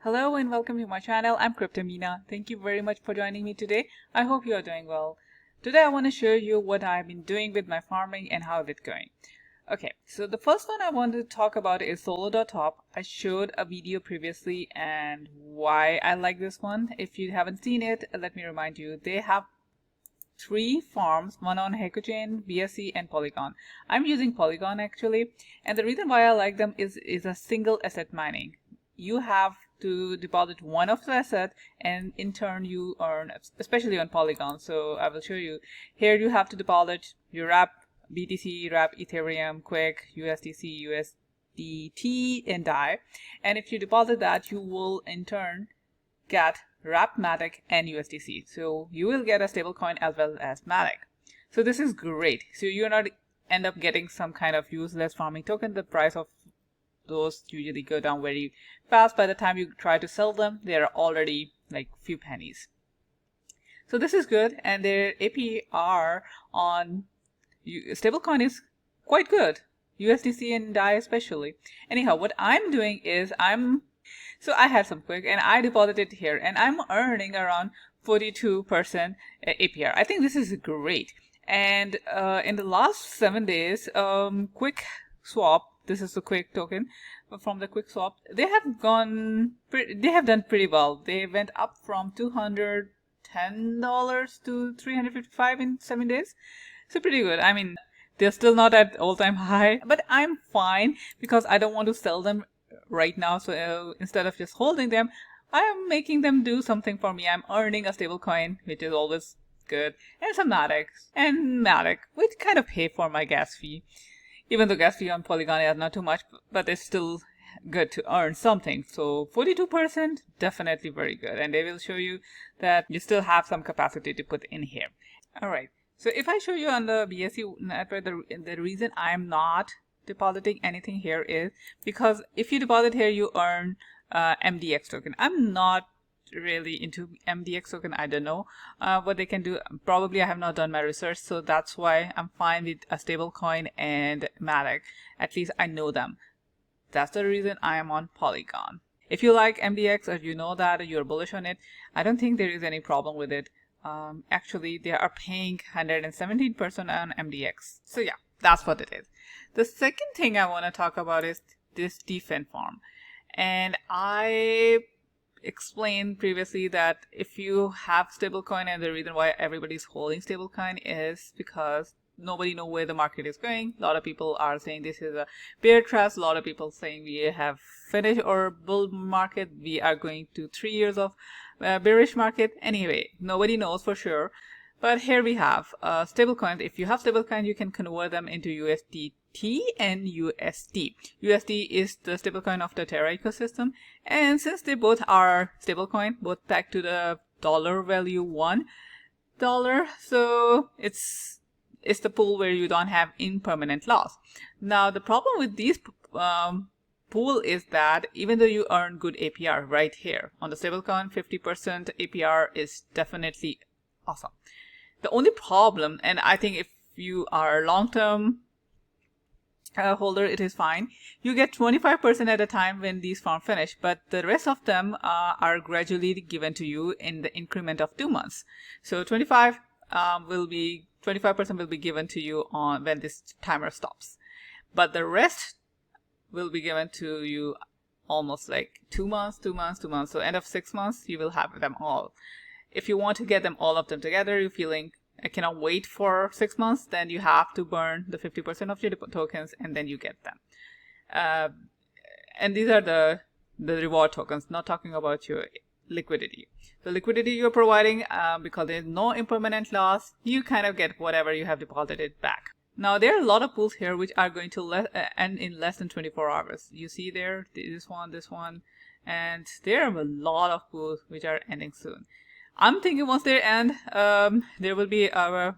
Hello and welcome to my channel. I'm CryptoMina. Thank you very much for joining me today. I hope you are doing well. Today I want to show you what I've been doing with my farming and how it's going. Okay, so the first one I want to talk about is Solo.top. I showed a video previously and why I like this one. If you haven't seen it, let me remind you, they have 3 farms, one on HecoChain, BSC and Polygon. I'm using Polygon actually, and the reason why I like them is a single asset mining. You have to deposit one of the asset and in turn you earn, especially on Polygon. So I will show you. Here you have to deposit your wrap BTC, wrap Ethereum, Quick, USDC, USDT and DAI. And if you deposit that, you will in turn get wrap Matic and USDC. So you will get a stablecoin as well as Matic. So this is great. So you're not end up getting some kind of useless farming token. The price of those usually go down very fast. By the time you try to sell them, they're already like few pennies. So this is good, and their APR on stablecoin is quite good, USDC and DAI especially. Anyhow, what I'm doing is so I had some Quick and I deposited here and I'm earning around 42% APR. I think this is great. And in the last 7 days, Quick Swap, this is the Quick token from the Quick Swap, they have done pretty well. They went up from $210 to $355 in 7 days. So pretty good. I mean, they're still not at all-time high, but I'm fine because I don't want to sell them right now. So instead of just holding them, I am making them do something for me. I'm earning a stable coin, which is always good, and some Matic, which kind of pay for my gas fee. Even though gas fee on Polygon is not too much, but it's still good to earn something. So 42%, definitely very good. And they will show you that you still have some capacity to put in here. All right. So if I show you on the BSC network, the reason I'm not depositing anything here is because if you deposit here, you earn MDX token. I'm not really into MDX token. I don't know what they can do. Probably I have not done my research, so that's why I'm fine with a stable coin and Matic. At least I know them. That's the reason I am on Polygon. If you like MDX or you know that you're bullish on it, I don't think there is any problem with it. Actually, they are paying 117% on MDX. So yeah, that's what it is. The second thing I want to talk about is this DFIN farm. And I explained previously that if you have stablecoin, and the reason why everybody's holding stablecoin is because nobody knows where the market is going. A lot of people are saying this is a bear trap. A lot of people saying we have finished our bull market. We are going to 3 years of bearish market. Anyway, nobody knows for sure. But here we have stablecoins. If you have stablecoin, you can convert them into USDT and USD. USD is the stablecoin of the Terra ecosystem, and since they both are stablecoin, both tagged to the dollar value $1, so it's the pool where you don't have impermanent loss. Now the problem with these pool is that even though you earn good APR right here on the stablecoin, 50% APR is definitely awesome. The only problem, and I think if you are a long-term holder, it is fine. You get 25% at a time when these farms finish, but the rest of them are gradually given to you in the increment of 2 months. So 25% will be given to you on when this timer stops, but the rest will be given to you almost like 2 months. So end of 6 months, you will have them all. If you want to get them all of them together, you're feeling I cannot wait for 6 months, then you have to burn the 50% of your tokens and then you get them. And these are the reward tokens, not talking about your liquidity. The liquidity you're providing, because there's no impermanent loss, you kind of get whatever you have deposited back. Now there are a lot of pools here which are going to end in less than 24 hours. You see there, this one, and there are a lot of pools which are ending soon. I'm thinking once they end, there will be a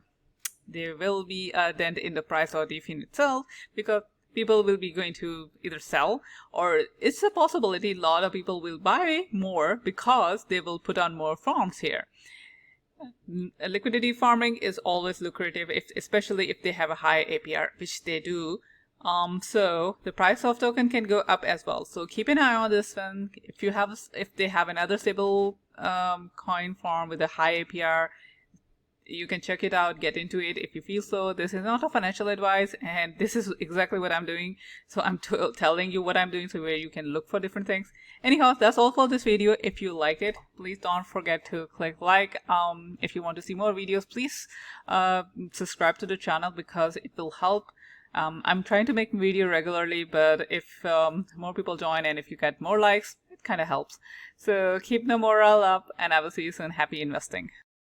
dent in the price of DFIN itself, because people will be going to either sell, or it's a possibility a lot of people will buy more because they will put on more farms here. Liquidity farming is always lucrative, especially if they have a high APR, which they do So the price of token can go up as well. So keep an eye on this one. If they have another stable coin form with a high APR, you can check it out, get into it if you feel so. This is not a financial advice, and this is exactly what I'm doing. So I'm telling you what I'm doing, so where you can look for different things. Anyhow, that's all for this video. If you like it, please don't forget to click like. If you want to see more videos, please subscribe to the channel, because it will help. I'm trying to make video regularly, but if more people join and if you get more likes, it kind of helps. So keep the morale up, and I will see you soon. Happy investing.